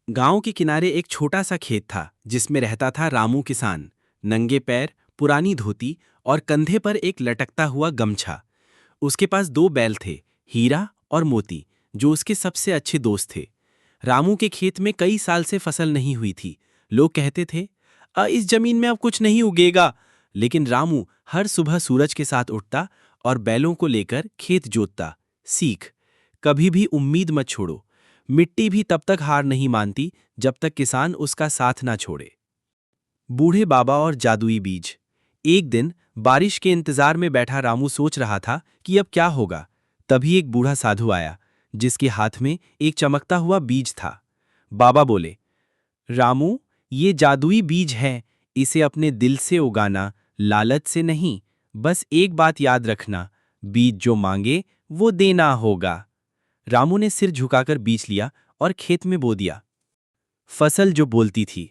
गांव के किनारे एक छोटा सा खेत था जिसमें रहता था रामू किसान। नंगे पैर, पुरानी धोती और कंधे पर एक लटकता हुआ गमछा। उसके पास दो बैल थे, हीरा और मोती, जो उसके सबसे अच्छे दोस्त थे। रामू के खेत में कई साल से फसल नहीं हुई थी। लोग कहते थे, इस जमीन में अब कुछ नहीं उगेगा। लेकिन रामू हर सुबह सूरज के साथ उठता और बैलों को लेकर खेत जोतता। सीख, कभी भी उम्मीद मत छोड़ो। मिट्टी भी तब तक हार नहीं मानती जब तक किसान उसका साथ ना छोड़े। बूढ़े बाबा और जादुई बीज। एक दिन बारिश के इंतजार में बैठा रामू सोच रहा था कि अब क्या होगा। तभी एक बूढ़ा साधु आया, जिसके हाथ में एक चमकता हुआ बीज था। बाबा बोले, रामू, ये जादुई बीज है। इसे अपने दिल से उगाना, लालच से नहीं। बस एक बात याद रखना, बीज जो मांगे वो देना होगा। रामू ने सिर झुकाकर बीज लिया और खेत में बो दिया। फसल जो बोलती थी।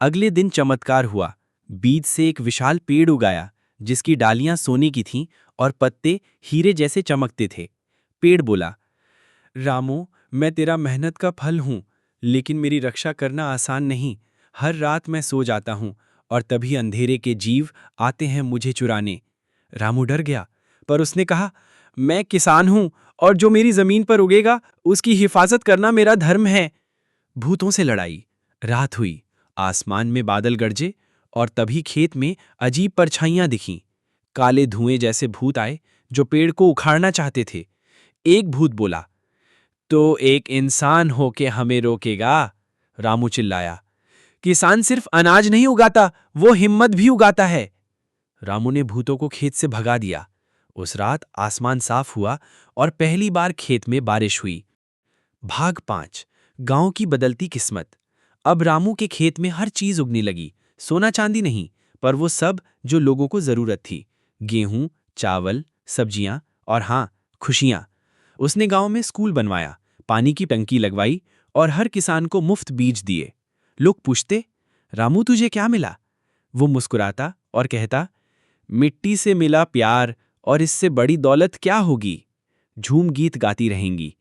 अगले दिन चमत्कार हुआ। बीज से एक विशाल पेड़ उगाया, जिसकी डालियां सोने की थीं और पत्ते हीरे जैसे चमकते थे। पेड़ बोला, रामू, मैं तेरा मेहनत का फल हूं, लेकिन मेरी रक्षा करना आसान नहीं। हर रात मैं सो जाता हूं और तभी अंधेरे के जीव आते हैं मुझे चुराने। रामू डर गया, पर उसने कहा, मैं किसान हूं और जो मेरी जमीन पर उगेगा उसकी हिफाजत करना मेरा धर्म है। भूतों से लड़ाई। रात हुई, आसमान में बादल गरजे और तभी खेत में अजीब परछाइयां दिखीं। काले धुएं जैसे भूत आए जो पेड़ को उखाड़ना चाहते थे। एक भूत बोला, तो एक इंसान होके हमें रोकेगा? रामू चिल्लाया, किसान सिर्फ अनाज नहीं उगाता, वो हिम्मत भी उगाता है। रामू ने भूतों को खेत से भगा दिया। उस रात आसमान साफ हुआ और पहली बार खेत में बारिश हुई। भाग 5। गांव की बदलती किस्मत। अब रामू के खेत में हर चीज उगने लगी। सोना चांदी नहीं, पर वो सब जो लोगों को जरूरत थी। गेहूं, चावल, सब्जियां और हाँ, खुशियां। उसने गांव में स्कूल बनवाया, पानी की टंकी लगवाई और हर किसान को मुफ्त बीज दिए। लोग पूछते, रामू तुझे क्या मिला? वो मुस्कुराता और कहता, मिट्टी से मिला प्यार, और इससे बड़ी दौलत क्या होगी? झूम गीत गाती रहेंगी।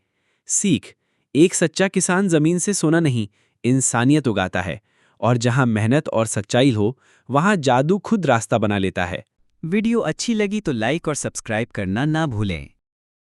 सीख, एक सच्चा किसान जमीन से सोना नहीं, इंसानियत उगाता है। और जहां मेहनत और सच्चाई हो, वहां जादू खुद रास्ता बना लेता है। वीडियो अच्छी लगी तो लाइक और सब्सक्राइब करना ना भूलें।